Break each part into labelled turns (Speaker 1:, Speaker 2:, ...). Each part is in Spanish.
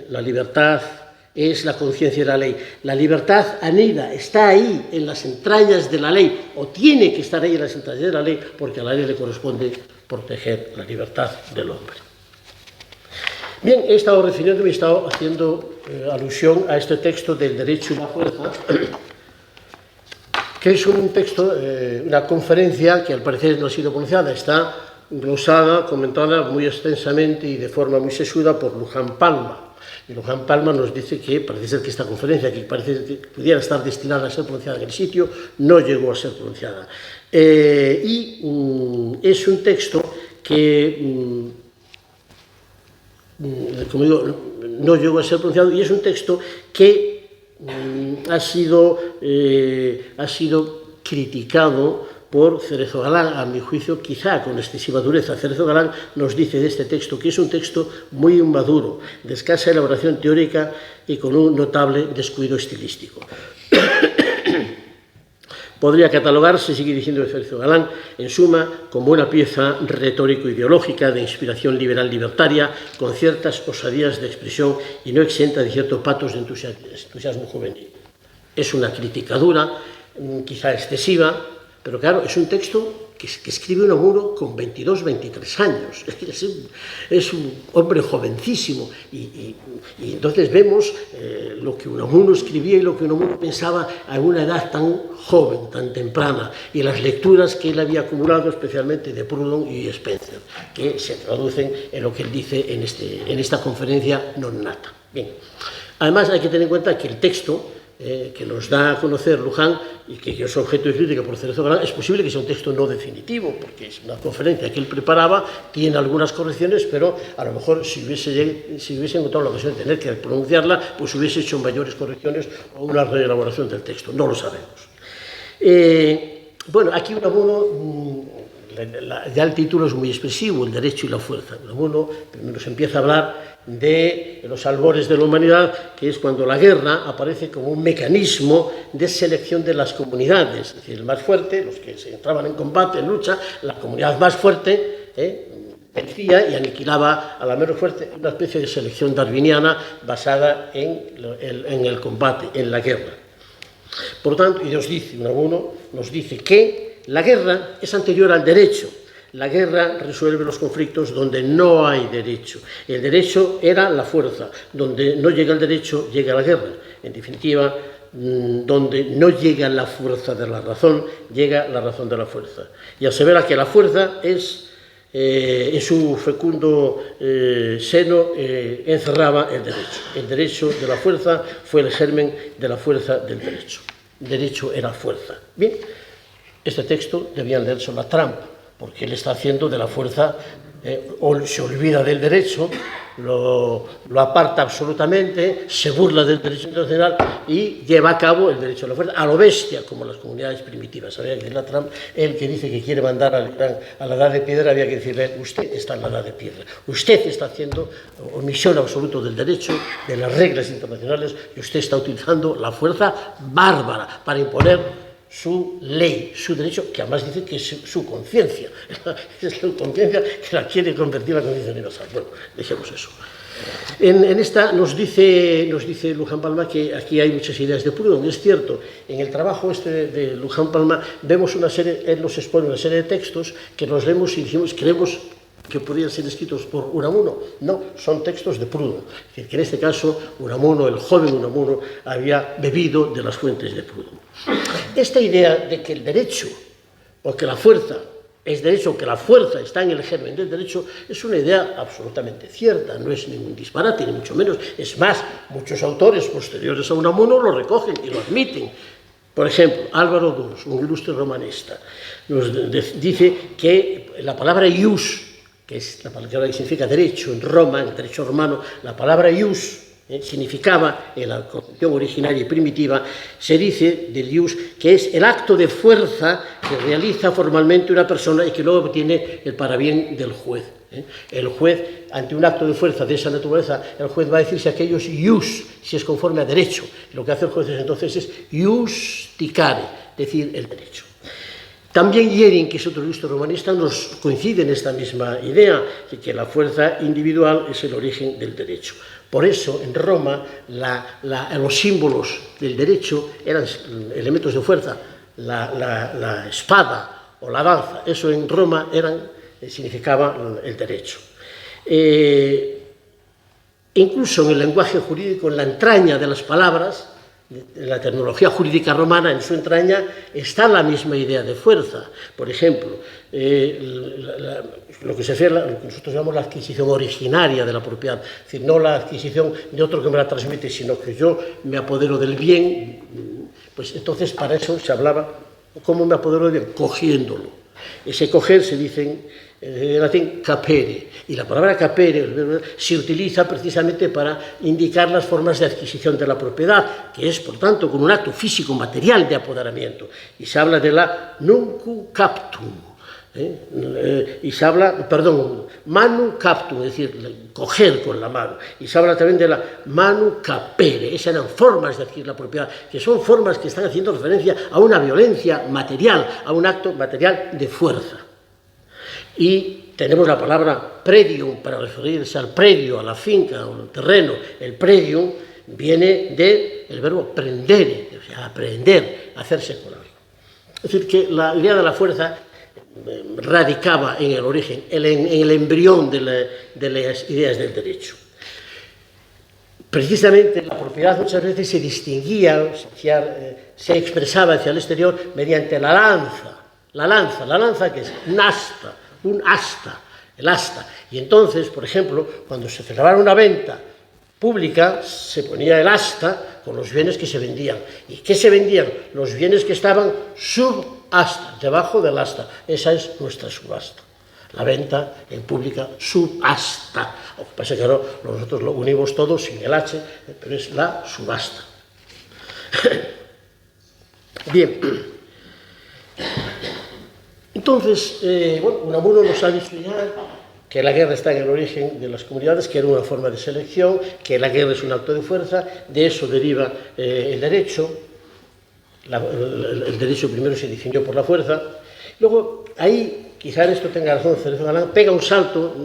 Speaker 1: La libertad es la conciencia de la ley. La libertad anida, está ahí en las entrañas de la ley, o tiene que estar ahí en las entrañas de la ley, porque a la ley le corresponde proteger la libertad del hombre. Bien, he estado refiriéndome, he estado haciendo alusión a este texto del derecho y la fuerza, que es un texto, una conferencia que al parecer no ha sido pronunciada, está glosada, comentada muy extensamente y de forma muy sesuda por Luján Palma. Y Luján Palma nos dice que parece ser que esta conferencia, que parece que pudiera estar destinada a ser pronunciada en el sitio, no llegó a ser pronunciada. Es un texto que, como digo, no llegó a ser pronunciado, y es un texto que ha sido criticado por Cerezo Galán, a mi juicio, quizá con excesiva dureza. Cerezo Galán nos dice de este texto que es un texto muy inmaduro, de escasa elaboración teórica y con un notable descuido estilístico. Podría catalogarse, sigue diciendo Cerezo Galán, en suma, como una pieza retórico-ideológica de inspiración liberal-libertaria, con ciertas osadías de expresión y no exenta de cierto patos de entusiasmo juvenil. Es una crítica dura, quizá excesiva, pero claro, es un texto que escribe Unamuno con 22, 23 años. Es un hombre jovencísimo y entonces vemos lo que Unamuno escribía y lo que Unamuno pensaba a una edad tan joven, tan temprana, y las lecturas que él había acumulado, especialmente de Proudhon y Spencer, que se traducen en lo que él dice en esta conferencia non nata. Bien. Además, hay que tener en cuenta que el texto que nos da a conocer Luján y que es objeto de crítica por Cerezo Galán, es posible que sea un texto no definitivo, porque es una conferencia que él preparaba, tiene algunas correcciones, pero a lo mejor si hubiese encontrado la ocasión de tener que pronunciarla, pues hubiese hecho mayores correcciones o una reelaboración del texto, no lo sabemos. Bueno, aquí Unamuno, ya el título es muy expresivo, el derecho y la fuerza. Unamuno nos empieza a hablar de los albores de la humanidad, que es cuando la guerra aparece como un mecanismo de selección de las comunidades, es decir, el más fuerte, los que se entraban en combate, en lucha, la comunidad más fuerte vencía y aniquilaba a la menos fuerte, una especie de selección darwiniana basada en el combate, en la guerra. Por lo tanto, y Unamuno nos dice que la guerra es anterior al derecho. La guerra resuelve los conflictos donde no hay derecho. El derecho era la fuerza. Donde no llega el derecho, llega la guerra. En definitiva, donde no llega la fuerza de la razón, llega la razón de la fuerza. Y asevera que la fuerza es, en su fecundo seno, encerraba el derecho. El derecho de la fuerza fue el germen de la fuerza del derecho. El derecho era fuerza. Bien, este texto debían leerse la trampa, porque él está haciendo de la fuerza, o se olvida del derecho, lo aparta absolutamente, se burla del derecho internacional y lleva a cabo el derecho a la fuerza, a lo bestia, como las comunidades primitivas. Sabía que la Trump, el que dice que quiere mandar a la edad de piedra, había que decirle, usted está en la edad de piedra, usted está haciendo omisión absoluta del derecho, de las reglas internacionales, y usted está utilizando la fuerza bárbara para imponer su ley, su derecho, que además dice que es su conciencia, es su conciencia que la quiere convertir a la conciencia universal. Bueno, dejemos eso. En esta nos dice Luján Palma que aquí hay muchas ideas de Proudhon. Es cierto, en el trabajo de Luján Palma vemos él nos expone una serie de textos que nos leemos y decimos, creemos que podrían ser escritos por Unamuno. No, son textos de Proudhon. Es decir, que en este caso Unamuno, el joven Unamuno, había bebido de las fuentes de Proudhon. Esta idea de que el derecho, o que la fuerza es derecho, o que la fuerza está en el germen del derecho, es una idea absolutamente cierta, no es ningún disparate, ni mucho menos. Es más, muchos autores posteriores a Unamuno lo recogen y lo admiten. Por ejemplo, Álvaro Durs, un ilustre romanista, nos dice que la palabra ius, que es la palabra que significa derecho en Roma, en el derecho romano, la palabra ius significaba, en la concepción originaria y primitiva, se dice del ius que es el acto de fuerza que realiza formalmente una persona y que luego obtiene el parabién del juez. El juez, ante un acto de fuerza de esa naturaleza, el juez va a decir si aquello es ius, si es conforme a derecho. Lo que hace el juez entonces es iusticare, decir el derecho. También Yering, que es otro ilustre romanista, nos coincide en esta misma idea, de que la fuerza individual es el origen del derecho. Por eso, en Roma, los símbolos del derecho eran elementos de fuerza. La espada o la lanza, eso en Roma significaba el derecho. Incluso en el lenguaje jurídico, en la entraña de las palabras, en la terminología jurídica romana, en su entraña, está la misma idea de fuerza. Por ejemplo, lo que se refiere, lo que nosotros llamamos la adquisición originaria de la propiedad, es decir, no la adquisición de otro que me la transmite, sino que yo me apodero del bien, pues entonces para eso se hablaba, ¿cómo me apodero del bien? Cogiéndolo. Ese coger se dice en latín capere, y la palabra capere se utiliza precisamente para indicar las formas de adquisición de la propiedad, que es, por tanto, con un acto físico material de apoderamiento, y se habla de la nuncu captum, y se habla, manu captum, es decir, coger con la mano, y se habla también de la manu capere. Esas eran formas de adquirir la propiedad, que son formas que están haciendo referencia a una violencia material, a un acto material de fuerza. Y tenemos la palabra predium para referirse al predio, a la finca, al terreno. El predium viene del verbo prendere, o sea, aprender, hacerse con algo. Es decir, que la idea de la fuerza radicaba en el origen, en el embrión de las ideas del derecho. Precisamente la propiedad muchas veces se distinguía, se expresaba hacia el exterior mediante la lanza. La lanza que es un asta, el asta. Y entonces, por ejemplo, cuando se celebraba una venta pública, se ponía el asta con los bienes que se vendían. ¿Y qué se vendían? Los bienes que estaban subasta, debajo del asta. Esa es nuestra subasta. La venta en pública subasta. Lo que pasa es que ahora nosotros lo unimos todo sin el H, pero es la subasta. Bien. Entonces, Unamuno nos ha dicho ya que la guerra está en el origen de las comunidades, que era una forma de selección, que la guerra es un acto de fuerza, de eso deriva el derecho. El derecho primero se definió por la fuerza. Luego, ahí, quizá en esto tenga razón Cerezo Galán, pega un salto,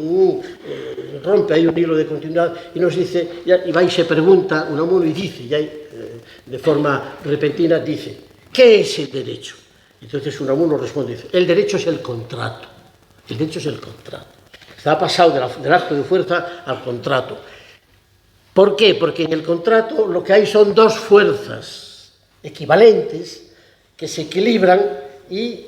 Speaker 1: rompe ahí un hilo de continuidad y nos dice, y va y se pregunta Unamuno y dice, ya de forma repentina, dice, ¿qué es el derecho? Entonces Unamuno responde, dice, el derecho es el contrato. El derecho es el contrato. Está pasado del acto de fuerza al contrato. ¿Por qué? Porque en el contrato lo que hay son dos fuerzas equivalentes que se equilibran y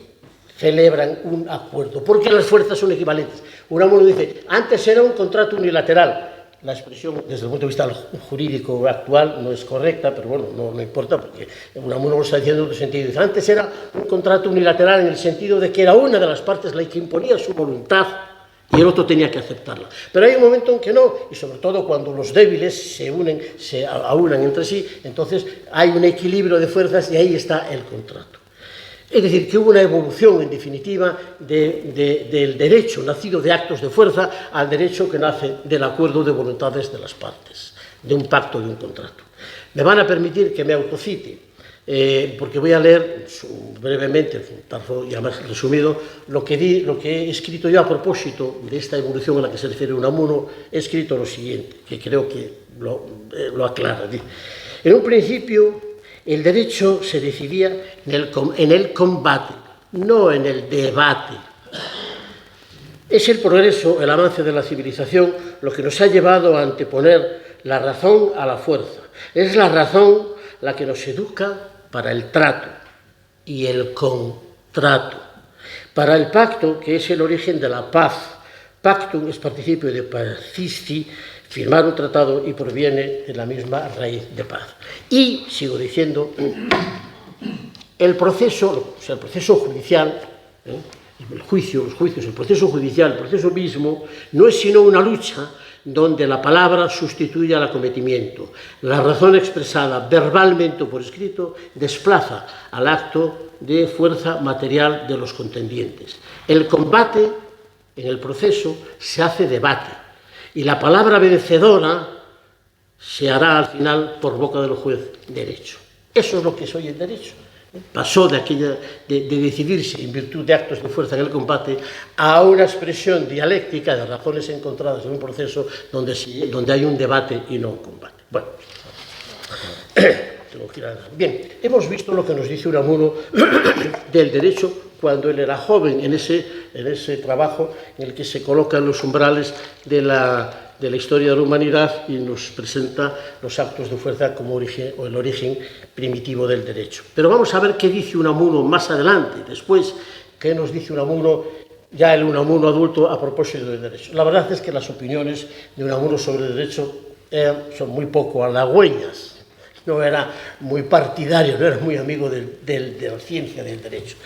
Speaker 1: celebran un acuerdo. ¿Por qué las fuerzas son equivalentes? Unamuno dice, antes era un contrato unilateral. La expresión, desde el punto de vista jurídico actual, no es correcta, pero bueno, no importa, porque Unamuno lo está diciendo en otro sentido. Dice, antes era un contrato unilateral en el sentido de que era una de las partes la que imponía su voluntad y el otro tenía que aceptarla. Pero hay un momento en que no, y sobre todo cuando los débiles se aunan entre sí, entonces hay un equilibrio de fuerzas y ahí está el contrato. Es decir, que hubo una evolución, en definitiva, del derecho nacido de actos de fuerza al derecho que nace del acuerdo de voluntades de las partes, de un pacto, de un contrato. Me van a permitir que me autocite, porque voy a leer brevemente, y además resumido, lo que he escrito yo a propósito de esta evolución a la que se refiere Unamuno. He escrito lo siguiente, que creo que lo aclara. En un principio, el derecho se decidía en el combate, no en el debate. Es el progreso, el avance de la civilización, lo que nos ha llevado a anteponer la razón a la fuerza. Es la razón la que nos educa para el trato y el contrato, para el pacto, que es el origen de la paz. Pactum es participio de pacisti, firmar un tratado, y proviene de la misma raíz de paz. Y, sigo diciendo, el proceso judicial, los juicios, el proceso judicial, el proceso mismo, no es sino una lucha donde la palabra sustituye al acometimiento. La razón expresada verbalmente o por escrito desplaza al acto de fuerza material de los contendientes. El combate en el proceso se hace debate, y la palabra vencedora se hará al final por boca del juez derecho. Eso es lo que es hoy el derecho. pasó de decidirse en virtud de actos de fuerza en el combate a una expresión dialéctica de razones encontradas en un proceso donde hay un debate y no un combate. Bueno, tengo que ir a... Bien, hemos visto lo que nos dice Unamuno del derecho cuando él era joven, en ese trabajo en el que se colocan los umbrales de la historia de la humanidad y nos presenta los actos de fuerza como origen o el origen primitivo del derecho. Pero vamos a ver qué dice Unamuno más adelante, después, qué nos dice Unamuno, ya el Unamuno adulto, a propósito del derecho. La verdad es que las opiniones de Unamuno sobre el derecho son muy poco halagüeñas. No era muy partidario, no era muy amigo de la ciencia del derecho.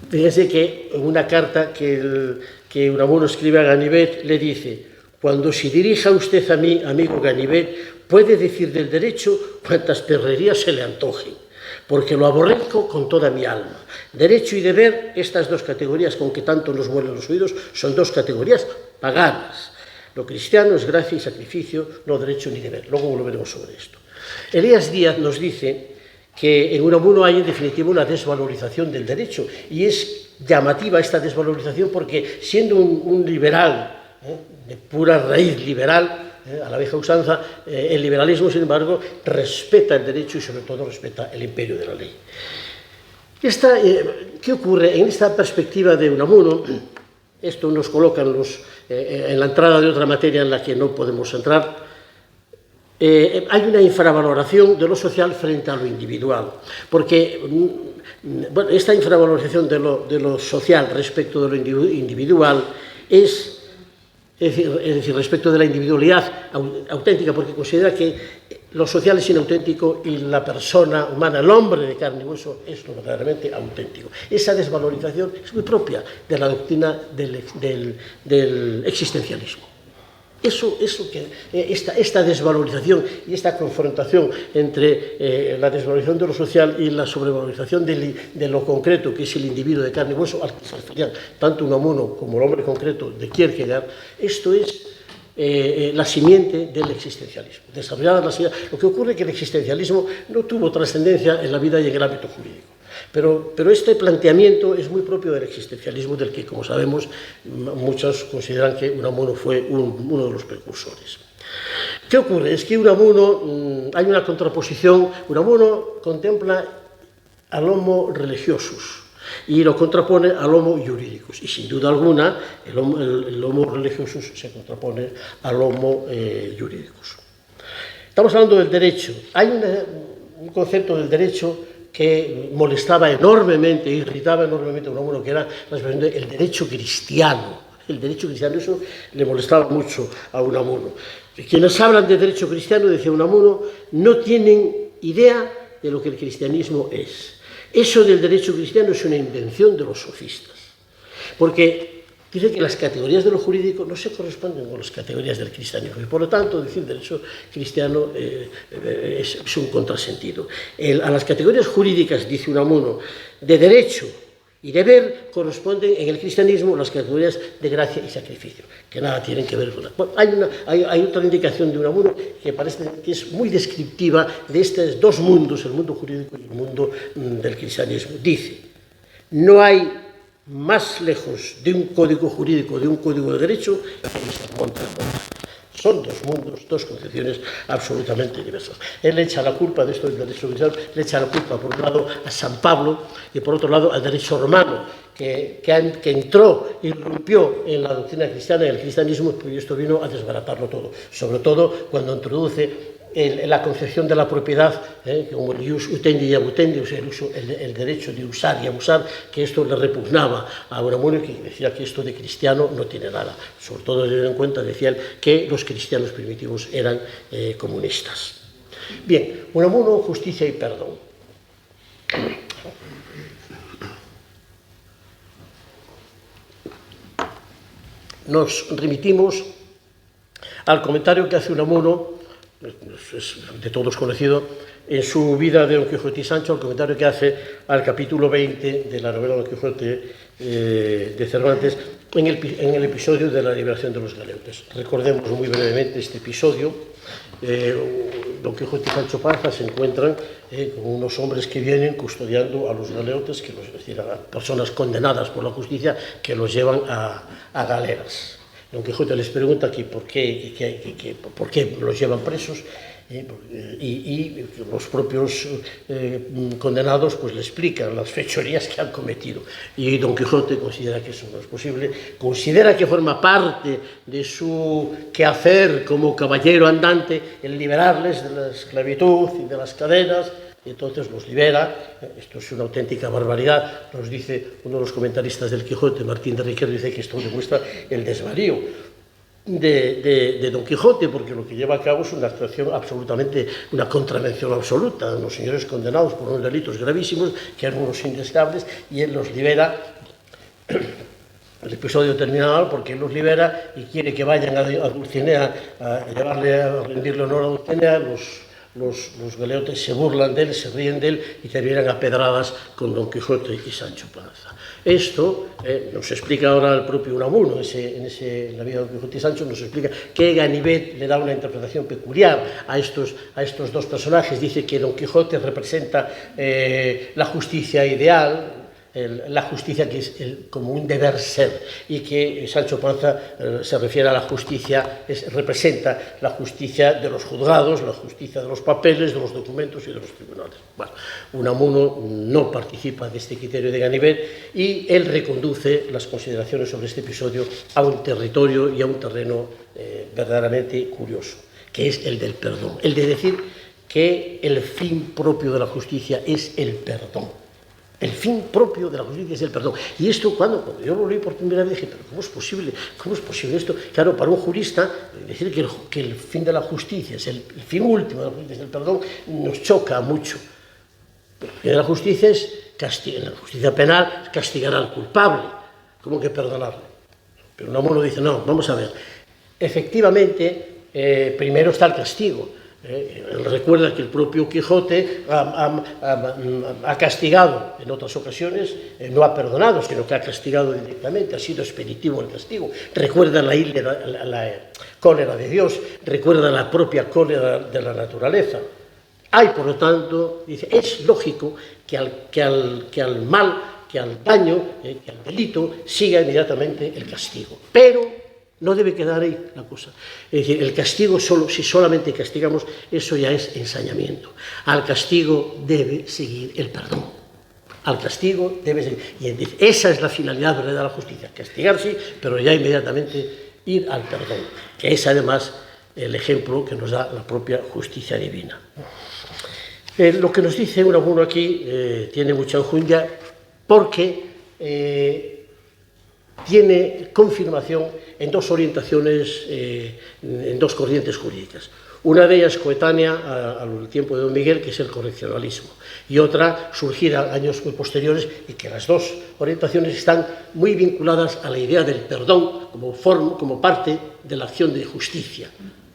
Speaker 1: Fíjense que en una carta que Unamuno escribe a Ganivet le dice: cuando se dirija usted a mí, amigo Ganivet, puede decir del derecho cuantas perrerías se le antojen, porque lo aborrezco con toda mi alma. Derecho y deber, estas dos categorías con que tanto nos muelen los oídos, son dos categorías paganas. Lo cristiano es gracia y sacrificio, no derecho ni deber. Luego volveremos sobre esto. Elías Díaz nos dice que en Unamuno hay en definitiva una desvalorización del derecho, y es llamativa esta desvalorización porque siendo un liberal, de pura raíz liberal, a la vieja usanza, el liberalismo, sin embargo, respeta el derecho y sobre todo respeta el imperio de la ley. ¿Qué ocurre? En esta perspectiva de Unamuno, esto nos coloca en la entrada de otra materia en la que no podemos entrar. Hay una infravaloración de lo social frente a lo individual, porque bueno, esta infravalorización de lo social respecto de lo individual es decir, respecto de la individualidad auténtica, porque considera que lo social es inauténtico y la persona humana, el hombre de carne y hueso, es lo verdaderamente auténtico. Esa desvalorización es muy propia de la doctrina del existencialismo. Esta desvalorización y esta confrontación entre la desvalorización de lo social y la sobrevalorización de lo concreto, que es el individuo de carne y hueso, al que se referían tanto Unamuno como el hombre concreto de Kierkegaard, esto es la simiente del existencialismo. Desarrollada lo que ocurre es que el existencialismo no tuvo trascendencia en la vida y en el ámbito jurídico. Pero este planteamiento es muy propio del existencialismo, del que, como sabemos, muchos consideran que Unamuno fue uno de los precursores. ¿Qué ocurre? Es que Unamuno, hay una contraposición. Unamuno contempla al homo religiosus y lo contrapone al homo juridicus. Y sin duda alguna, el homo religiosus se contrapone al homo juridicus. Estamos hablando del derecho. Hay un concepto del derecho que molestaba enormemente, irritaba enormemente a Unamuno, que era la expresión del derecho cristiano. El derecho cristiano, eso le molestaba mucho a Unamuno. Quienes hablan de derecho cristiano, decía Unamuno, no tienen idea de lo que el cristianismo es. Eso del derecho cristiano es una invención de los sofistas, porque dice que las categorías de lo jurídico no se corresponden con las categorías del cristianismo y por lo tanto decir derecho cristiano es un contrasentido. A las categorías jurídicas, dice Unamuno, de derecho y deber corresponden en el cristianismo las categorías de gracia y sacrificio, que nada tienen que ver con la... Bueno, hay otra indicación de Unamuno que parece que es muy descriptiva de estos dos mundos, el mundo jurídico y el mundo del cristianismo. Dice, no hay más lejos de un código jurídico, de un código de derecho, son dos mundos, dos concepciones absolutamente diversas. Él le echa la culpa de esto del derecho cristiano, le echa la culpa por un lado a San Pablo y por otro lado al derecho romano, que entró, irrumpió en la doctrina cristiana, en el cristianismo, y esto vino a desbaratarlo todo, sobre todo cuando introduce la concepción de la propiedad, como el ius utendi y abutendi, o sea, el derecho de usar y abusar, que esto le repugnaba a Unamuno, que decía que esto de cristiano no tiene nada. Sobre todo teniendo en cuenta, decía él, que los cristianos primitivos eran comunistas. Bien, Unamuno, justicia y perdón. Nos remitimos al comentario que hace Unamuno, es de todos conocido, en su vida de Don Quijote y Sancho, el comentario que hace al capítulo 20 de la novela Don Quijote de Cervantes, en el episodio de la liberación de los galeotes. Recordemos muy brevemente este episodio. Don Quijote y Sancho Panza se encuentran con unos hombres que vienen custodiando a los galeotes, es decir, a personas condenadas por la justicia, que los llevan a galeras. Don Quijote les pregunta que por qué los llevan presos, y los propios condenados pues le explican las fechorías que han cometido, y Don Quijote considera que eso no es posible, considera que forma parte de su quehacer como caballero andante el liberarles de la esclavitud y de las cadenas, y entonces los libera. Esto es una auténtica barbaridad, nos dice uno de los comentaristas del Quijote, Martín de Riquer, dice que esto demuestra el desvarío de Don Quijote, porque lo que lleva a cabo es una actuación absolutamente, una contravención absoluta. Los señores condenados por unos delitos gravísimos, que eran unos indeseables, y él los libera. El episodio termina porque él los libera y quiere que vayan a Dulcinea a rendirle honor a Dulcinea. Los galeotes se burlan de él, se ríen de él y terminan a pedradas con Don Quijote y Sancho Panza. Esto nos explica ahora el propio Unamuno, en la vida de Don Quijote y Sancho, nos explica que Ganivet le da una interpretación peculiar a estos dos personajes. Dice que Don Quijote representa la justicia ideal, la justicia que es como un deber ser, y que Sancho Panza se refiere a la justicia, representa la justicia de los juzgados, la justicia de los papeles, de los documentos y de los tribunales. Bueno, Unamuno no participa de este criterio de Ganivet, y él reconduce las consideraciones sobre este episodio a un territorio y a un terreno verdaderamente curioso, que es el del perdón, el de decir que el fin propio de la justicia es el perdón. El fin propio de la justicia es el perdón. Y esto, cuando yo lo leí por primera vez, dije, pero ¿cómo es posible? ¿Cómo es posible esto? Claro, para un jurista, decir que el fin de la justicia es el fin último de la justicia, es el perdón, nos choca mucho. El fin de la justicia es castigar, la justicia penal es castigar al culpable. ¿Cómo que perdonarle? Pero Unamuno dice, no, vamos a ver. Efectivamente, primero está el castigo. Recuerda que el propio Quijote ha castigado en otras ocasiones, no ha perdonado, sino que ha castigado directamente, ha sido expeditivo el castigo. Recuerda la cólera de Dios, recuerda la propia cólera de la naturaleza. Hay, por lo tanto, dice, es lógico que al mal, que al daño, que al delito, siga inmediatamente el castigo. Pero no debe quedar ahí la cosa. Es decir, el castigo, si solamente castigamos, eso ya es ensañamiento. Al castigo debe seguir el perdón. Al castigo debe seguir. Y esa es la finalidad verdadera de la justicia. Castigar sí, pero ya inmediatamente ir al perdón, que es además el ejemplo que nos da la propia justicia divina. Lo que nos dice Unamuno aquí tiene mucha enjundia, porque tiene confirmación en dos orientaciones, en dos corrientes jurídicas. Una de ellas coetánea al tiempo de Don Miguel, que es el correccionalismo, y otra surgida años muy posteriores, y que las dos orientaciones están muy vinculadas a la idea del perdón como parte de la acción de justicia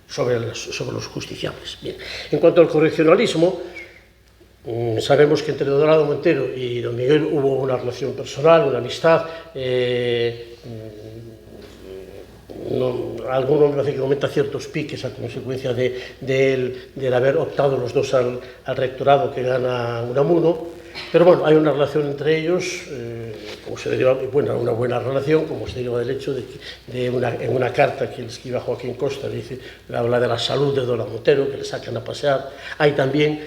Speaker 1: sobre los justiciables. Bien. En cuanto al correccionalismo, sabemos que entre Dorado Montero y Don Miguel hubo una relación personal, una amistad. Alguno me parece que comenta ciertos piques a consecuencia del haber optado los dos al rectorado que gana Unamuno, pero bueno, hay una relación entre ellos, como se deriva, una buena relación, como se deriva del hecho de que en una carta que le escribe a Joaquín Costa, habla de la salud de Dorado Montero, que le sacan a pasear. Hay también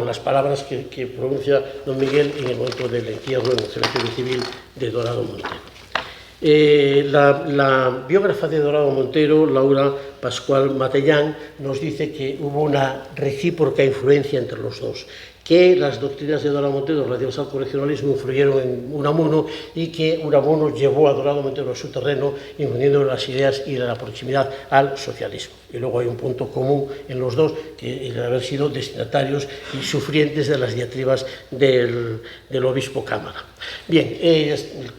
Speaker 1: las palabras que pronuncia Don Miguel en el momento del entierro en el cementerio civil de Dorado Montero. La biógrafa de Dorado Montero, Laura Pascual Matellán, nos dice que hubo una recíproca influencia entre los dos, que las doctrinas de Dorado Montero relativas al correccionalismo influyeron en Unamuno, y que Unamuno llevó a Dorado Montero a su terreno, infundiendo las ideas y la proximidad al socialismo. Y luego hay un punto común en los dos, que el haber sido destinatarios y sufrientes de las diatribas del obispo Cámara. Bien,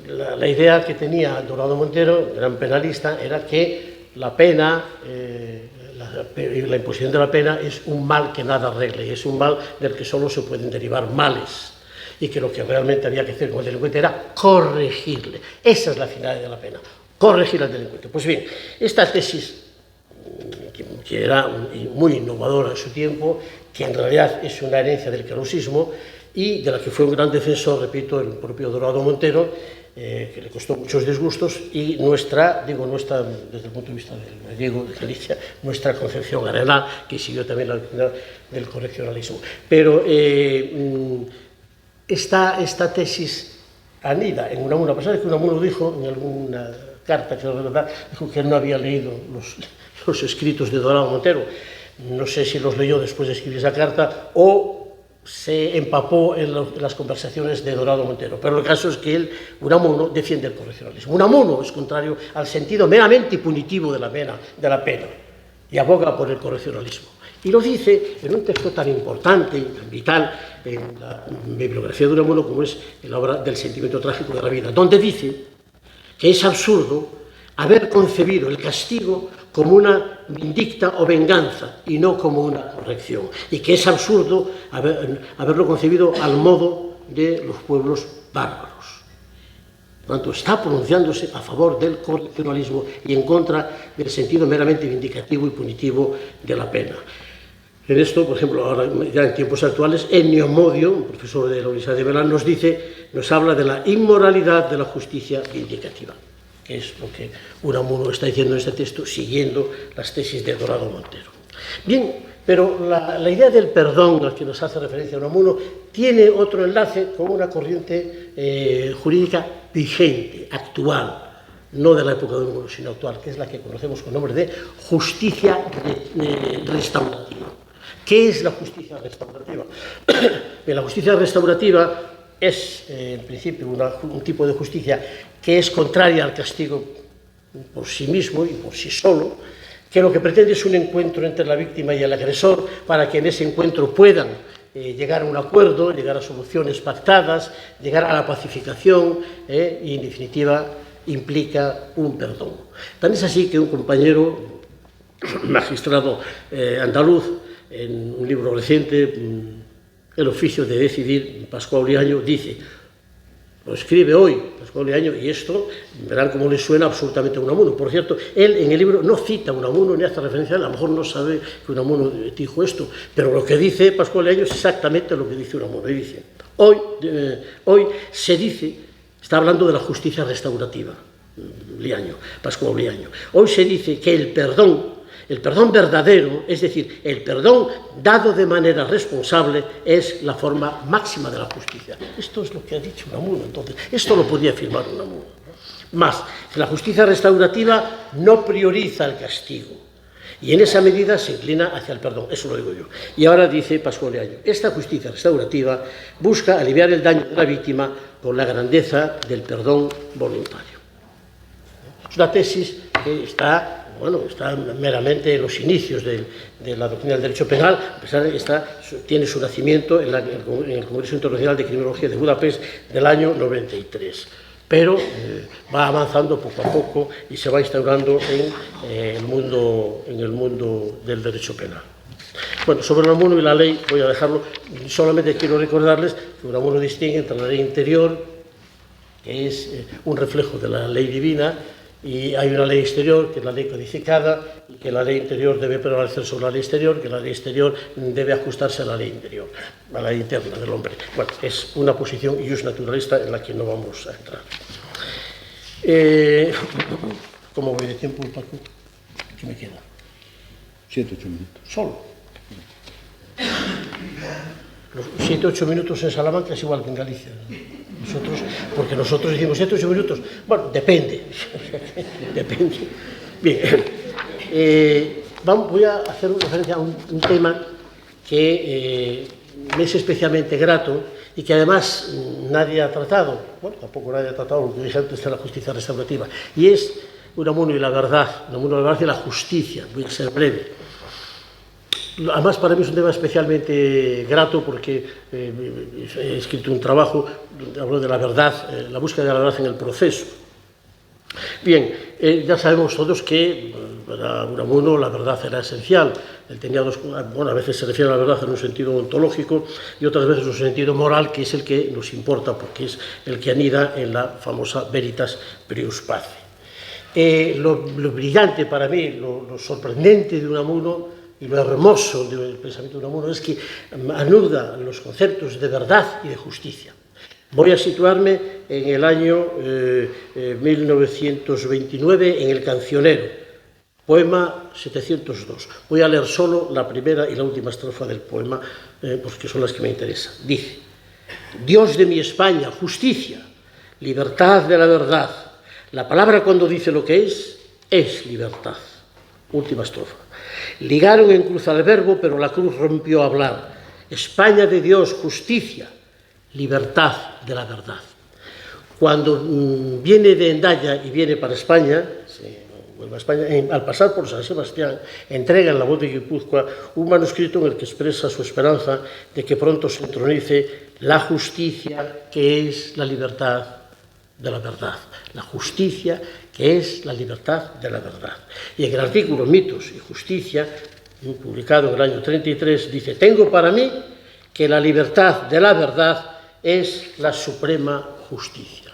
Speaker 1: la idea que tenía Dorado Montero, gran penalista, era que la pena, la imposición de la pena es un mal que nada arregle, y es un mal del que solo se pueden derivar males, y que lo que realmente había que hacer con el delincuente era corregirle. Esa es la finalidad de la pena, corregir al delincuente. Pues bien, esta tesis que era muy innovadora en su tiempo, que en realidad es una herencia del carosismo y de la que fue un gran defensor, repito, el propio Dorado Montero, que le costó muchos disgustos, y nuestra, desde el punto de vista del gallego, de Galicia, nuestra concepción arenal, que siguió también la doctrina del correccionalismo. Pero esta tesis anida en Unamuno, a pesar de que Unamuno dijo en alguna carta, que dijo que no había leído los escritos de Dorado Montero. No sé si los leyó después de escribir esa carta o se empapó en las conversaciones de Dorado Montero, pero el caso es que Unamuno defiende el correccionalismo. Unamuno es contrario al sentido meramente punitivo de la pena y aboga por el correccionalismo. Y lo dice en un texto tan importante y tan vital en la bibliografía de Unamuno como es la obra del sentimiento trágico de la vida, donde dice que es absurdo haber concebido el castigo como una vindicta o venganza y no como una corrección, y que es absurdo haberlo concebido al modo de los pueblos bárbaros. Por lo tanto, está pronunciándose a favor del correccionalismo y en contra del sentido meramente vindicativo y punitivo de la pena. En esto, por ejemplo, ahora ya en tiempos actuales, Ennio Modio, un profesor de la Universidad de Milán, nos habla de la inmoralidad de la justicia vindicativa, que es lo que Unamuno está diciendo en este texto, siguiendo las tesis de Dorado Montero. Bien, pero la idea del perdón al que nos hace referencia Unamuno tiene otro enlace con una corriente jurídica vigente, actual, no de la época de Unamuno, sino actual, que es la que conocemos con nombre de justicia restaurativa. ¿Qué es la justicia restaurativa? Bien, la justicia restaurativa es, en principio, un tipo de justicia que es contraria al castigo por sí mismo y por sí solo, que lo que pretende es un encuentro entre la víctima y el agresor para que en ese encuentro puedan llegar a un acuerdo, llegar a soluciones pactadas, llegar a la pacificación y, en definitiva, implica un perdón. Tan es así que un compañero magistrado andaluz, en un libro reciente, El oficio de decidir, Pascual Liaño, dice, lo escribe hoy Pascual Liaño, y esto, verán cómo le suena absolutamente a Unamuno. Por cierto, él en el libro no cita a Unamuno ni hace referencia a él, a lo mejor no sabe que Unamuno dijo esto, pero lo que dice Pascual Liaño es exactamente lo que dice Unamuno. Y dice, hoy se dice, está hablando de la justicia restaurativa, Pascual Liaño, hoy se dice que el perdón verdadero, es decir, el perdón dado de manera responsable, es la forma máxima de la justicia. Esto es lo que ha dicho Unamuno, entonces. Esto lo podía afirmar Unamuno. Más, la justicia restaurativa no prioriza el castigo y en esa medida se inclina hacia el perdón. Eso lo digo yo. Y ahora dice Pascual Liaño, esta justicia restaurativa busca aliviar el daño de la víctima con la grandeza del perdón voluntario. Es una tesis que está meramente en los inicios de la doctrina del derecho penal, a pesar de que tiene su nacimiento en el Congreso Internacional de Criminología de Budapest del año 93. Pero va avanzando poco a poco y se va instaurando en el mundo del derecho penal. Bueno, sobre Unamuno y la ley voy a dejarlo, solamente quiero recordarles que Unamuno distingue entre la ley interior, que es un reflejo de la ley divina, y hay una ley exterior, que es la ley codificada, y que la ley interior debe prevalecer sobre la ley exterior, que la ley exterior debe ajustarse a la ley interior, a la ley interna del hombre. Bueno, es una posición ius naturalista en la que no vamos a entrar. ¿Cómo voy de tiempo, Paco? ¿Qué me queda?
Speaker 2: 7 o 8 minutos.
Speaker 1: ¿Solo? Los 7 o 8 minutos en Salamanca es igual que en Galicia. Porque nosotros decimos 7 o 8 minutos. Bueno, depende. Depende. Bien. Voy a hacer referencia a un tema que me es especialmente grato y que además nadie ha tratado. Bueno, tampoco nadie ha tratado lo que dije antes de la justicia restaurativa. Y es Unamuno y la verdad. Unamuno y la verdad y la justicia. Voy a ser breve. Además, para mí es un tema especialmente grato porque he escrito un trabajo donde hablo de la verdad, la búsqueda de la verdad en el proceso. Bien, ya sabemos todos que para Unamuno la verdad era esencial. Él tenía a veces se refiere a la verdad en un sentido ontológico y otras veces en un sentido moral, que es el que nos importa porque es el que anida en la famosa veritas prius pace. lo brillante para mí, lo sorprendente de Unamuno y lo hermoso del pensamiento de Unamuno es que anuda los conceptos de verdad y de justicia. Voy a situarme en el año 1929 en El Cancionero, poema 702. Voy a leer solo la primera y la última estrofa del poema, porque son las que me interesan. Dice: Dios de mi España, justicia, libertad de la verdad. La palabra cuando dice lo que es libertad. Última estrofa. Ligaron en cruz al verbo, pero la cruz rompió a hablar. España de Dios, justicia, libertad de la verdad. Cuando viene de Hendaya y viene para España, vuelve a España, al pasar por San Sebastián, entrega en la voz de Guipúzcoa un manuscrito en el que expresa su esperanza de que pronto se entronice la justicia, que es la libertad de la verdad. La justicia, que es la libertad de la verdad. Y en el artículo Mitos y Justicia, publicado en el año 33, dice: tengo para mí que la libertad de la verdad es la suprema justicia.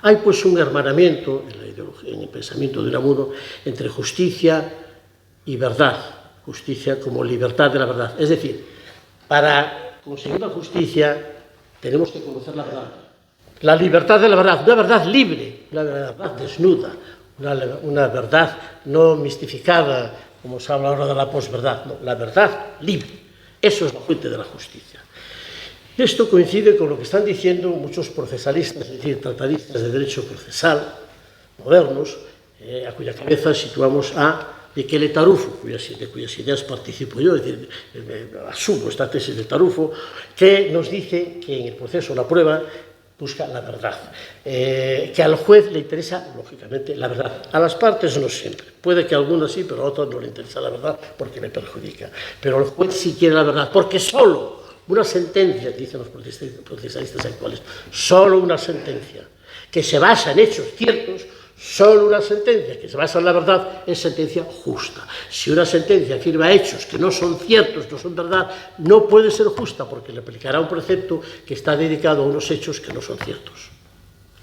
Speaker 1: Hay pues un hermanamiento en la ideología, en el pensamiento de Unamuno, entre justicia y verdad, justicia como libertad de la verdad. Es decir, para conseguir la justicia tenemos que conocer la verdad. La libertad de la verdad, una verdad libre, una verdad desnuda, una verdad no mistificada, como se habla ahora de la posverdad, no, la verdad libre. Eso es la fuente de la justicia. Esto coincide con lo que están diciendo muchos procesalistas, es decir, tratadistas de derecho procesal modernos, a cuya cabeza situamos a Michele Tarufo, de cuyas ideas participo yo, es decir, asumo esta tesis de Tarufo, que nos dice que en el proceso, la prueba, busca la verdad, que al juez le interesa, lógicamente, la verdad. A las partes no siempre. Puede que a algunas sí, pero a otras no le interesa la verdad porque le perjudica. Pero el juez sí quiere la verdad, porque solo una sentencia, dicen los procesalistas actuales, solo una sentencia que se basa en hechos ciertos, solo una sentencia que se basa en la verdad es sentencia justa. Si una sentencia afirma hechos que no son ciertos, no son verdad, no puede ser justa porque le aplicará un precepto que está dedicado a unos hechos que no son ciertos.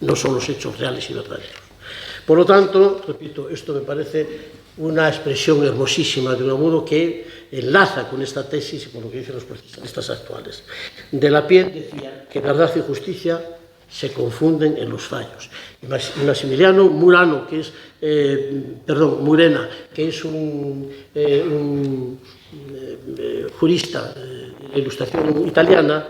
Speaker 1: No son los hechos reales y verdaderos. Por lo tanto, repito, esto me parece una expresión hermosísima de Unamuno que enlaza con esta tesis y con lo que dicen los procesalistas actuales. De la Piel decía que verdad y justicia se confunden en los fallos. Maximiliano Murano, que es, Murena, que es un jurista de ilustración italiana,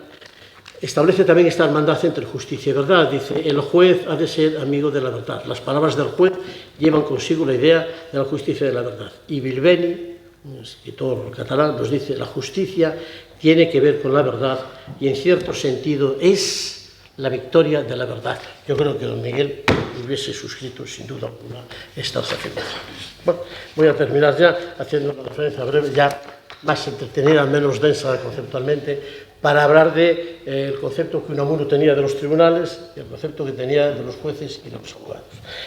Speaker 1: establece también esta hermandad entre justicia y verdad. Dice: el juez ha de ser amigo de la verdad. Las palabras del juez llevan consigo la idea de la justicia y de la verdad. Y Bilbeni, un escritor catalán, nos dice: la justicia tiene que ver con la verdad y en cierto sentido es la victoria de la verdad. Yo creo que don Miguel hubiese suscrito sin duda alguna estas afirmaciones. Bueno, voy a terminar ya haciendo una referencia breve, ya más entretenida, menos densa conceptualmente, para hablar del concepto que Unamuno tenía de los tribunales y el concepto que tenía de los jueces y de los abogados.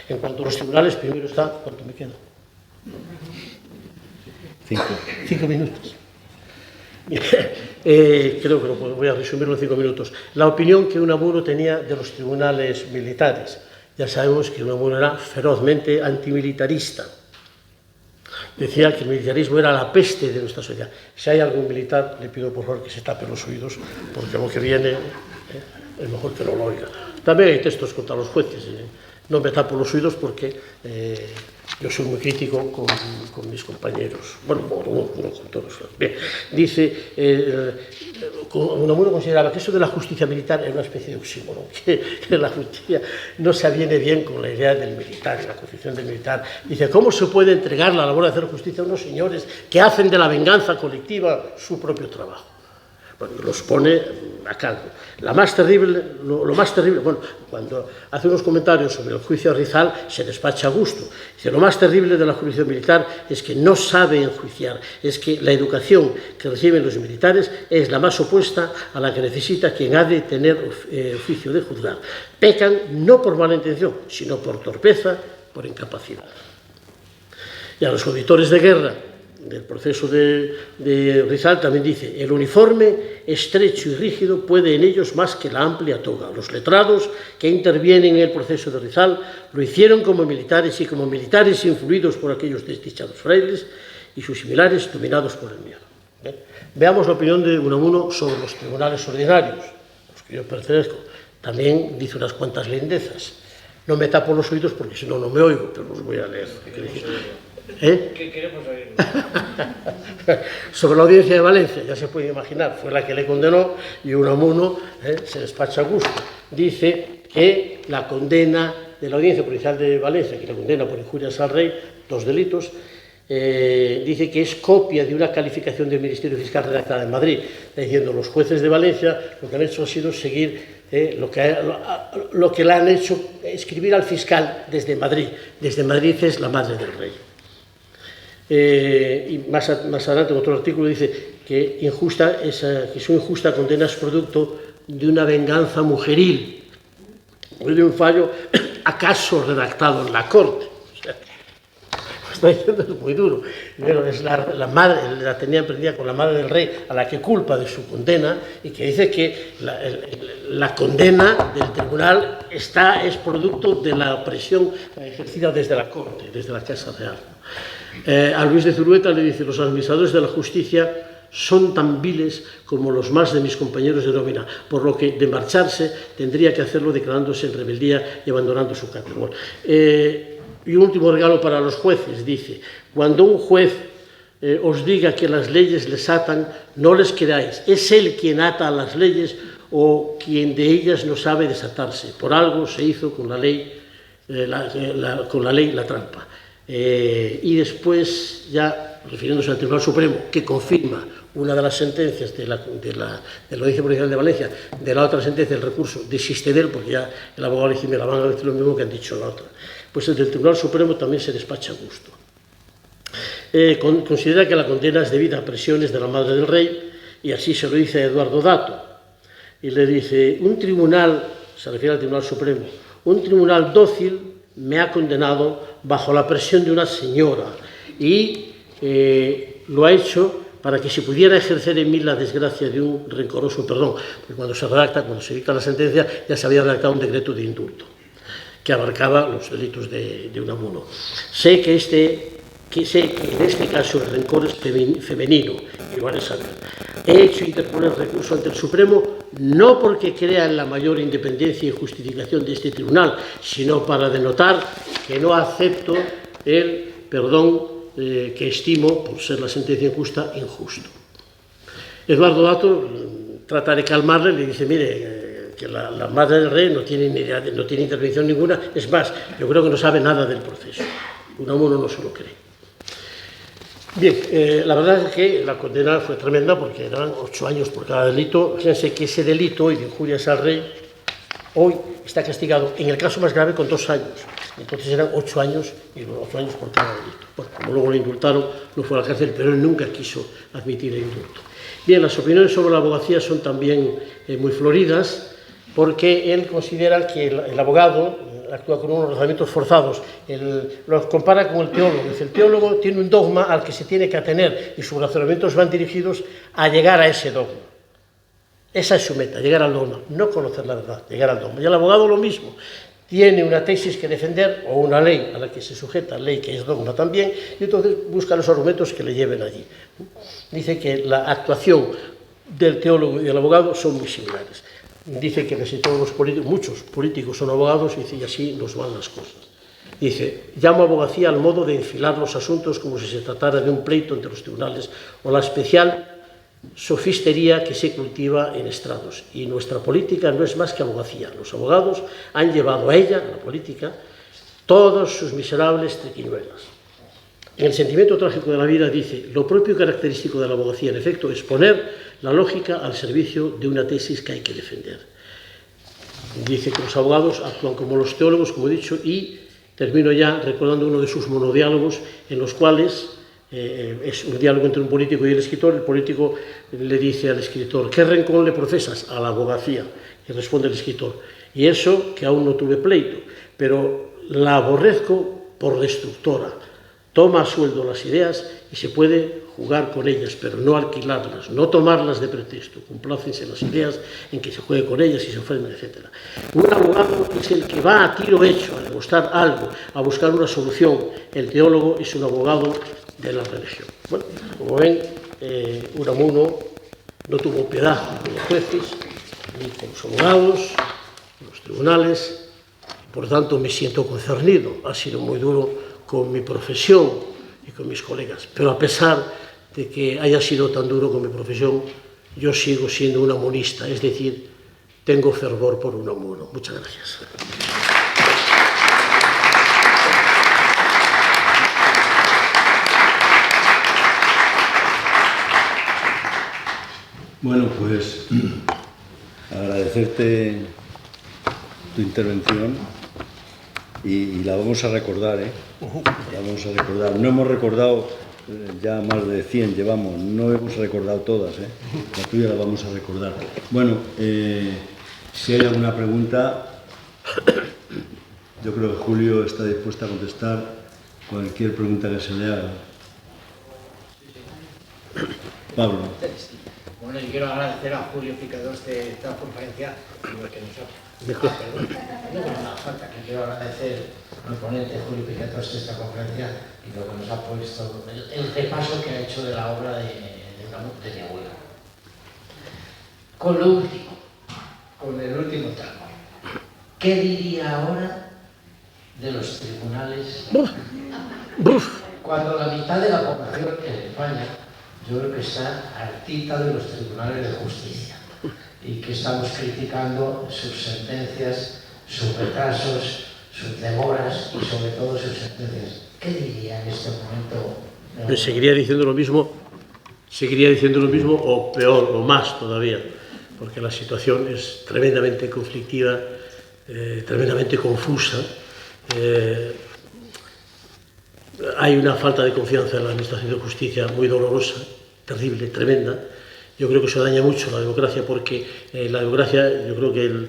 Speaker 1: En cuanto a los tribunales, primero está, ¿cuánto me queda? 5 minutos. Creo que voy a resumirlo en 5 minutos. La opinión que Unamuno tenía de los tribunales militares. Ya sabemos que Unamuno era ferozmente antimilitarista. Decía que el militarismo era la peste de nuestra sociedad. Si hay algún militar, le pido por favor que se tape los oídos, porque lo que viene es mejor que no lo oiga. También hay textos contra los jueces. No me tapo los oídos porque yo soy muy crítico con mis compañeros. Bueno, no con todos. Bien, dice, Unamuno consideraba que eso de la justicia militar era una especie de oxímoron, que la justicia no se aviene bien con la idea del militar, la concepción del militar. Dice: ¿cómo se puede entregar la labor de hacer justicia a unos señores que hacen de la venganza colectiva su propio trabajo? Bueno, los pone a cargo. Lo más terrible, bueno, cuando hace unos comentarios sobre el juicio a Rizal, se despacha a gusto. Dice: lo más terrible de la jurisdicción militar es que no sabe enjuiciar, es que la educación que reciben los militares es la más opuesta a la que necesita quien ha de tener oficio de juzgar. Pecan no por mala intención, sino por torpeza, por incapacidad. Y a los auditores de guerra del proceso de Rizal también dice: el uniforme estrecho y rígido puede en ellos más que la amplia toga. Los letrados que intervienen en el proceso de Rizal lo hicieron como militares, y como militares influidos por aquellos desdichados frailes y sus similares dominados por el miedo. Veamos la opinión de Unamuno sobre los tribunales ordinarios, a los que yo pertenezco. También dice unas cuantas lindezas. No me tapo los oídos porque si no, no me oigo, pero los voy a leer.
Speaker 3: ¿Qué queremos oír?
Speaker 1: Sobre la audiencia de Valencia, ya se puede imaginar, fue la que le condenó, y Unamuno se despacha a gusto. Dice que la condena de la Audiencia Provincial de Valencia, que la condena por injurias al rey, 2 delitos, dice que es copia de una calificación del Ministerio Fiscal redactada en Madrid, diciendo: los jueces de Valencia lo que han hecho ha sido seguir lo que le han hecho escribir al fiscal desde Madrid. Desde Madrid es la madre del rey. Y más adelante en otro artículo dice que su injusta condena es producto de una venganza mujeril, de un fallo acaso redactado en la corte. O sea, está diciendo, es muy duro. Pero es la madre, la tenía emprendida con la madre del rey, a la que culpa de su condena, y que dice que la condena del tribunal es producto de la presión ejercida desde la corte, desde la Casa Real. A Luis de Zurueta le dice: los administradores de la justicia son tan viles como los más de mis compañeros de nómina, por lo que de marcharse tendría que hacerlo declarándose en rebeldía y abandonando su cátedra. Y un último regalo para los jueces, dice: cuando un juez os diga que las leyes les atan, no les creáis, es él quien ata a las leyes o quien de ellas no sabe desatarse. Por algo se hizo con la ley la trampa. Y después, ya refiriéndose al Tribunal Supremo, que confirma una de las sentencias de la Audiencia Provincial de Valencia, de la otra sentencia, el recurso desiste de él, porque ya el abogado le dice: me la van a decir lo mismo que han dicho la otra. Pues el del Tribunal Supremo también se despacha a gusto. Considera que la condena es debida a presiones de la madre del rey, y así se lo dice a Eduardo Dato. Y le dice: un tribunal, se refiere al Tribunal Supremo, un tribunal dócil me ha condenado bajo la presión de una señora, y lo ha hecho para que se pudiera ejercer en mí la desgracia de un rencoroso perdón, porque cuando se dicta la sentencia, ya se había redactado un decreto de indulto que abarcaba los delitos de Unamuno. Sé que en este caso el rencor es femenino, y lo haré saber. He hecho interponer recurso ante el Supremo no porque crea en la mayor independencia y justificación de este tribunal, sino para denotar que no acepto el perdón que estimo, por ser la sentencia injusta, injusto. Eduardo Dato trata de calmarle, le dice: mire, que la madre del rey no tiene intervención ninguna, es más, yo creo que no sabe nada del proceso. Unamuno no se lo cree. Bien, la verdad es que la condena fue tremenda, porque eran 8 años por cada delito. Fíjense que ese delito de injurias al rey hoy está castigado, en el caso más grave, con 2 años. Entonces eran 8 años, y 8 años por cada delito. Bueno, como luego lo indultaron, no fue a la cárcel, pero él nunca quiso admitir el indulto. Bien, las opiniones sobre la abogacía son también muy floridas, porque él considera que el abogado actúa con unos razonamientos forzados. Los compara con el teólogo. Dice: el teólogo tiene un dogma al que se tiene que atener, y sus razonamientos van dirigidos a llegar a ese dogma. Esa es su meta, llegar al dogma, no conocer la verdad, llegar al dogma. Y el abogado lo mismo. Tiene una tesis que defender, o una ley a la que se sujeta, ley que es dogma también, y entonces busca los argumentos que le lleven allí. Dice que la actuación del teólogo y del abogado son muy similares. Dice que casi todos los políticos, muchos políticos son abogados, y así nos van las cosas. Dice: llamo abogacía al modo de enfilar los asuntos como si se tratara de un pleito entre los tribunales, o la especial sofistería que se cultiva en estrados. Y nuestra política no es más que abogacía. Los abogados han llevado a ella, a la política, todos sus miserables triquiñuelas. En el sentimiento trágico de la vida dice: lo propio y característico de la abogacía, en efecto, es poner la lógica al servicio de una tesis que hay que defender. Dice que los abogados actúan como los teólogos, como he dicho, y termino ya recordando uno de sus monodiálogos, en los cuales es un diálogo entre un político y el escritor. El político le dice al escritor: ¿qué rencor le profesas a la abogacía? Y responde el escritor: y eso que aún no tuve pleito, pero la aborrezco por destructora. toma a sueldo las ideas y se puede jugar con ellas, pero no alquilarlas, no tomarlas de pretexto, complácense las ideas en que se juegue con ellas y se ofenden, etc. Un abogado es el que va a tiro hecho a demostrar algo, a buscar una solución. El teólogo es un abogado de la religión. Bueno, como ven, Unamuno no tuvo piedad con los jueces, ni con los abogados, con los tribunales. Por tanto, me siento concernido. Ha sido muy duro con mi profesión y con mis colegas. Pero a pesar de que haya sido tan duro con mi profesión, yo sigo siendo un amunista, es decir, tengo fervor por Unamuno. Muchas gracias.
Speaker 2: Bueno, pues agradecerte tu intervención y la vamos a recordar, ¿eh? La vamos a recordar. No hemos recordado, ya más de 100 llevamos, no hemos recordado todas, ¿eh? La tuya la vamos a recordar. Bueno, si hay alguna pregunta, yo creo que Julio está dispuesto a contestar cualquier pregunta que se le haga. Pablo.
Speaker 3: Bueno, yo quiero agradecer a Julio Picador esta conferencia, que nos ha... perdón, no me da falta, que quiero agradecer al ponente Julio Picador esta conferencia y lo que nos ha puesto, el repaso que ha hecho de la obra de mi abuela. Con lo último, con el último tramo, ¿qué diría ahora de los tribunales? Cuando la mitad de la población en España, yo creo que está hartita de los tribunales de justicia y que estamos criticando sus sentencias, sus retrasos, sus demoras y sobre todo sus sentencias. ¿Qué diría en este momento?
Speaker 1: Pues seguiría diciendo lo mismo o peor o más todavía, porque la situación es tremendamente conflictiva, tremendamente confusa. Hay una falta de confianza en la Administración de Justicia muy dolorosa, terrible, tremenda. Yo creo que eso daña mucho la democracia porque la democracia, yo creo que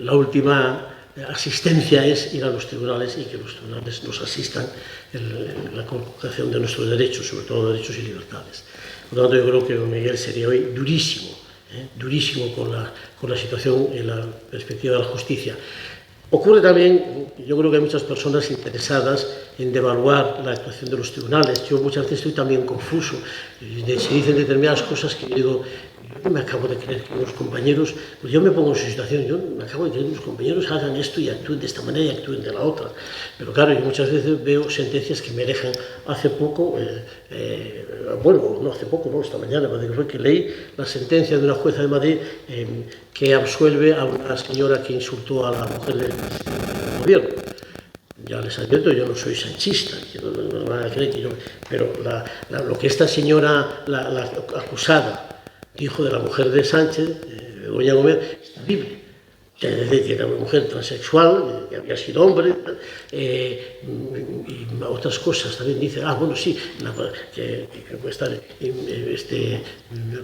Speaker 1: la última asistencia es ir a los tribunales y que los tribunales nos asistan en la conculcación de nuestros derechos, sobre todo derechos y libertades. Por lo tanto, yo creo que don Miguel sería hoy durísimo, durísimo con la situación en la perspectiva de la justicia. Ocurre también, yo creo que hay muchas personas interesadas en devaluar la actuación de los tribunales. Yo muchas veces estoy también confuso. Se dicen determinadas cosas que yo digo, yo me acabo de creer que los compañeros, pues yo me pongo en su situación, yo me acabo de creer que los compañeros hagan esto y actúen de esta manera y actúen de la otra. Pero claro, yo muchas veces veo sentencias que me dejan hace poco, bueno, no hace poco, no, esta mañana, fue que leí la sentencia de una jueza de Madrid que absuelve a una señora que insultó a la mujer del gobierno. Ya les advierto, yo no soy sanchista, no van a creer que yo... Pero lo que esta señora, la acusada, dijo de la mujer de Sánchez, Begoña Gómez, es terrible. Que era una mujer transexual, que había sido hombre, y otras cosas también dice, bueno, sí, que puede estar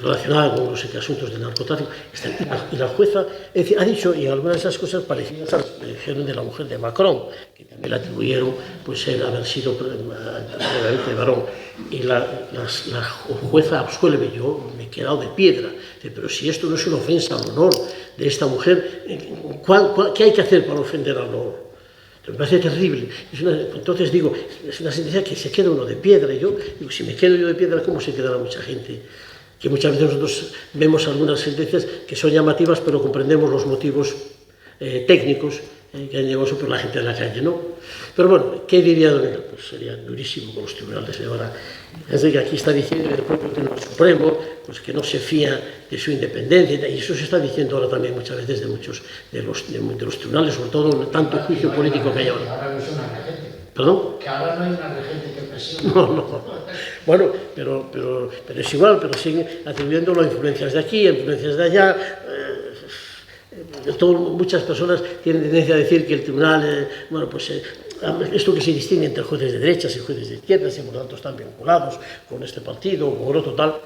Speaker 1: relacionada con los asuntos del narcotráfico. Y la jueza ha dicho, y algunas de esas cosas parecidas le dijeron de la mujer de Macron, que también le atribuyeron pues, haber sido previamente varón. Y la jueza absuelve, yo me he quedado de piedra, pero si esto no es una ofensa al honor de esta mujer, ¿qué hay que hacer para ofender al honor? Me parece terrible. Entonces digo, es una sentencia que se queda uno de piedra. Y yo digo, si me quedo yo de piedra, ¿cómo se quedará mucha gente? Que muchas veces nosotros vemos algunas sentencias que son llamativas, pero comprendemos los motivos técnicos que han llegado, pero la gente de la calle no. Pero bueno, ¿qué diría don Miguel? Pues sería durísimo con los tribunales de ahora. Es decir, que aquí está diciendo el propio Tribunal Supremo pues que no se fía de su independencia, y eso se está diciendo ahora también muchas veces de muchos de los tribunales, sobre todo tanto juicio político que hay ahora.
Speaker 3: Ahora no es una regente.
Speaker 1: ¿Perdón?
Speaker 3: Que ahora no hay una regente que presione.
Speaker 1: No. Bueno, pero es igual, pero siguen atribuyendo las influencias de aquí, influencias de allá. Muchas personas tienen tendencia a decir que el tribunal, bueno, pues esto que se distingue entre jueces de derechas y jueces de izquierdas y por lo tanto están vinculados con este partido o con otro tal.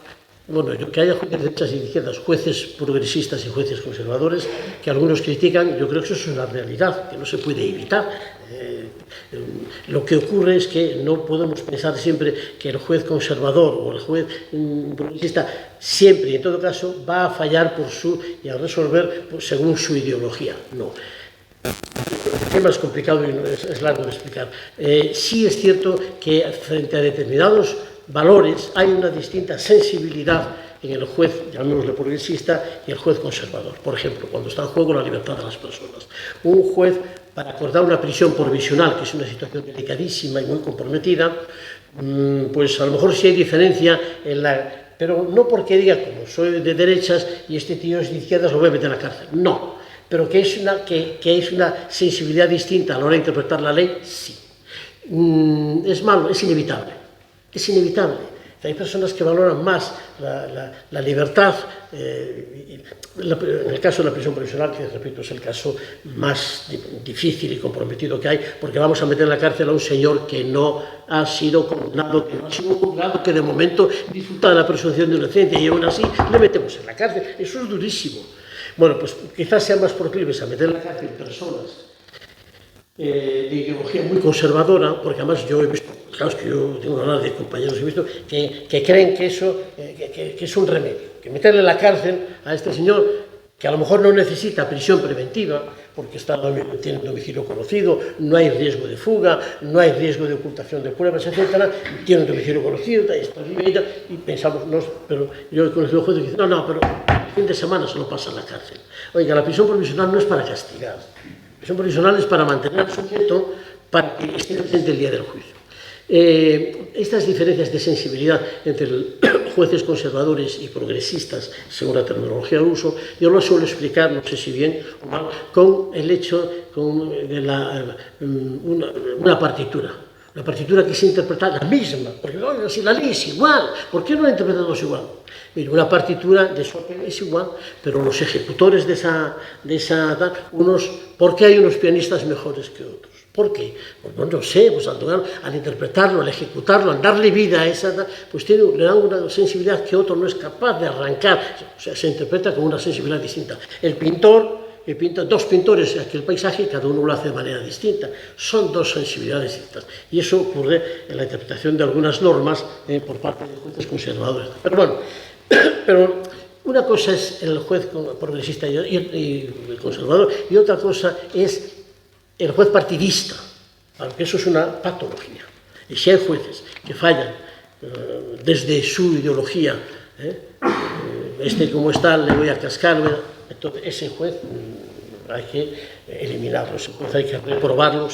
Speaker 1: Bueno, que haya jueces de derechas y de izquierdas, jueces progresistas y jueces conservadores, que algunos critican, yo creo que eso es una realidad, que no se puede evitar. Lo que ocurre es que no podemos pensar siempre que el juez conservador o el juez progresista siempre y en todo caso va a fallar y a resolver según su ideología. No. El tema es complicado y es largo de explicar. Sí es cierto que frente a determinados valores hay una distinta sensibilidad en el juez, llamémosle progresista, y el juez conservador. Por ejemplo, cuando está en juego la libertad de las personas. Un juez, para acordar una prisión provisional, que es una situación delicadísima y muy comprometida, pues a lo mejor sí hay diferencia pero no porque diga, como soy de derechas y este tío es de izquierdas, lo voy a meter en la cárcel. No. Pero que es una sensibilidad distinta a la hora de interpretar la ley, sí. Es malo, es inevitable. Es inevitable. Hay personas que valoran más la libertad, en el caso de la prisión provisional, que repito es el caso más difícil y comprometido que hay, porque vamos a meter en la cárcel a un señor que no ha sido condenado, que no ha sido juzgado, que de momento disfruta de la presunción de inocencia y aún así le metemos en la cárcel. Eso es durísimo. Bueno, pues quizás sean más proclives a meter en la cárcel personas de ideología muy conservadora, porque además yo he visto, claro, es que yo tengo una de compañeros he visto que creen que eso que es un remedio, que meterle en la cárcel a este señor que a lo mejor no necesita prisión preventiva porque tiene un domicilio conocido, no hay riesgo de fuga, no hay riesgo de ocultación de pruebas, etcétera, tiene un domicilio conocido, y pensamos, pero yo he conocido jueces que dicen, no, pero el fin de semana se lo pasa en la cárcel. Oiga, la prisión provisional no es para castigar. La prisión provisional es para mantener al sujeto para que esté presente el día del juicio. Estas diferencias de sensibilidad entre jueces conservadores y progresistas, según la terminología al uso, yo lo suelo explicar, no sé si bien o mal, con el hecho de una partitura. Una partitura que se interpreta la misma, porque oiga, si la ley es igual, ¿por qué no la interpretamos igual? Mira, una partitura de Chopin es igual, pero los ejecutores de esa ¿por qué hay unos pianistas mejores que otros? ¿Por qué? Pues no sé, pues al interpretarlo, al ejecutarlo, al darle vida a esa, pues le dan una sensibilidad que otro no es capaz de arrancar, o sea, se interpreta con una sensibilidad distinta. El pintor pinta dos pintores aquí el paisaje y cada uno lo hace de manera distinta. Son dos sensibilidades distintas. Y eso ocurre en la interpretación de algunas normas por parte de jueces conservadores. Pero bueno, una cosa es el juez progresista y el conservador, y otra cosa es el juez partidista, aunque eso es una patología. Y si hay jueces que fallan desde su ideología, como está, le voy a cascar, entonces ese juez hay que eliminarlo, ese juez hay que reprobarlo.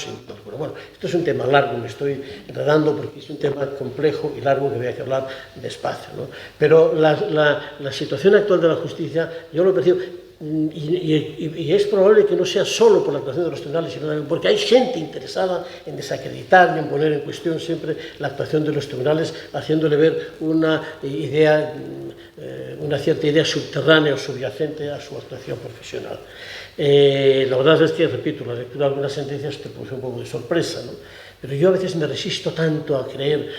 Speaker 1: Pero bueno, esto es un tema largo, me estoy enredando porque es un tema complejo y largo que voy a hablar despacio, ¿no? Pero la situación actual de la justicia, yo lo percibo, y es probable que no sea solo por la actuación de los tribunales, sino también porque hay gente interesada en desacreditar y en poner en cuestión siempre la actuación de los tribunales, haciéndole ver una cierta idea subterránea o subyacente a su actuación profesional. La verdad es que, repito, la lectura de algunas sentencias te puso un poco de sorpresa, ¿no? Pero yo a veces me resisto tanto a creer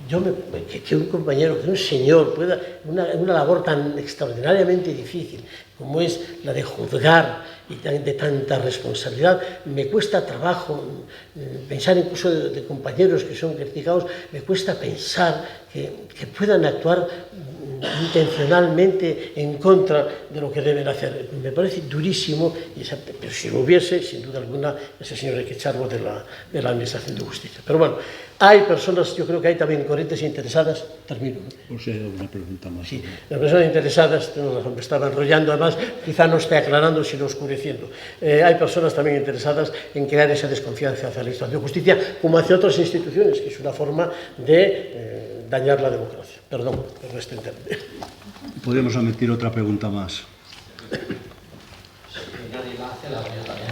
Speaker 1: que un compañero, que un señor pueda, una labor tan extraordinariamente difícil como es la de juzgar y de tanta responsabilidad, me cuesta trabajo pensar, incluso de compañeros que son criticados, me cuesta pensar que puedan actuar intencionalmente en contra de lo que deben hacer. Me parece durísimo, pero si lo hubiese, sin duda alguna, ese señor hay que echarlo de la Administración de Justicia. Pero bueno, hay personas, yo creo que hay también corrientes interesadas, termino.
Speaker 2: O sea, una pregunta más.
Speaker 1: Sí, las personas interesadas, me estaba enrollando, además, quizá no esté aclarando, sino oscureciendo. Hay personas también interesadas en crear esa desconfianza hacia la Administración de Justicia, como hacia otras instituciones, que es una forma de dañar la democracia. Perdón por este internet.
Speaker 2: Podemos omitir otra pregunta más.
Speaker 3: Nadie la hace, la voy a también.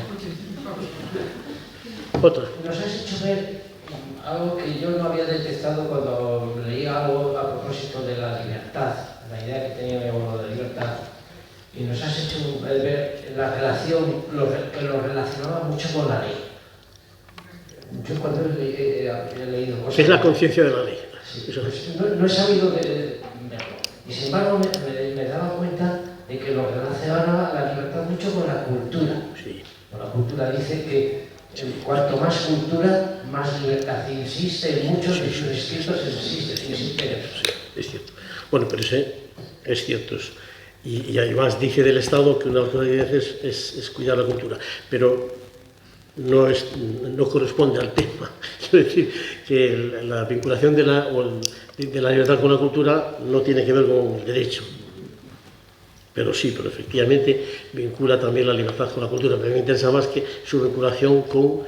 Speaker 1: Otra.
Speaker 3: Nos has hecho ver algo que yo no había detectado cuando leí algo a propósito de la libertad, la idea que tenía de la libertad, y nos has hecho ver la relación, que lo relacionaba mucho con la ley. Yo cuando he leído cosas...
Speaker 1: Es la conciencia de la ley.
Speaker 3: Sí, pues no he sabido verlo. Y sin embargo me daba cuenta de que lo relacionaba la libertad mucho con la cultura.
Speaker 1: Sí.
Speaker 3: Con la cultura dice que Cuanto más cultura, más libertad. Insiste en muchos de sus escritos, insiste en eso.
Speaker 1: Sí, es cierto. Bueno, pero es cierto. Y además dice del Estado que una de las prioridades es cuidar la cultura. Pero no corresponde al tema. Quiero decir que la vinculación de la libertad con la cultura no tiene que ver con el derecho. Pero sí, pero efectivamente vincula también la libertad con la cultura. Pero me interesa más que su vinculación con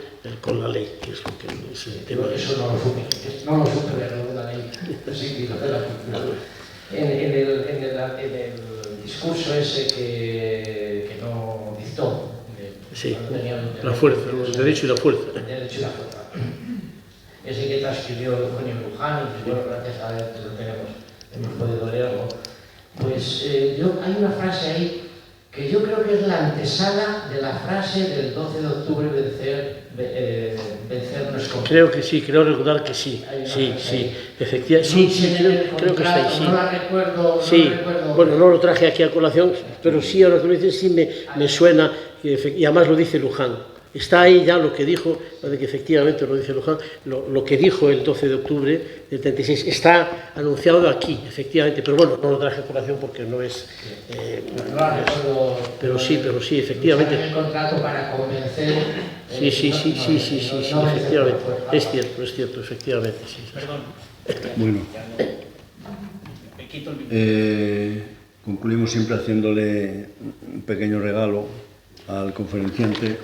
Speaker 1: la ley, que es lo que es el tema.
Speaker 3: Eso no lo supe ver, lo de la ley, sí, lo de la cultura. En el discurso ese que no dictó,
Speaker 1: sí, la fuerza, el derecho y la fuerza.
Speaker 3: El derecho y la fuerza. Ese que transcribió Eugenio Luján, y bueno, gracias a él lo hemos podido leerlo. Pues hay una frase ahí que yo creo que es la antesala de la frase del 12 de octubre, vencer no es contra.
Speaker 1: Creo que sí, creo recordar que sí, sí, efectivamente, sí, creo que está ahí, sí.
Speaker 3: No la recuerdo,
Speaker 1: sí,
Speaker 3: no recuerdo.
Speaker 1: Bueno, no lo traje aquí a colación, pero sí, ahora que lo dices, sí me suena, y además lo dice Luján. Está ahí ya lo que dijo, de que efectivamente lo dice Luján, lo que dijo el 12 de octubre del 36, está anunciado aquí, efectivamente, pero bueno, no lo traje a colación porque no es...
Speaker 3: no la recuerdo,
Speaker 1: pero sí, efectivamente.
Speaker 3: El contrato para convencer...
Speaker 1: Sí, efectivamente. Es cierto, efectivamente, sí.
Speaker 3: Perdón.
Speaker 2: Bueno, concluimos siempre haciéndole un pequeño regalo al conferenciante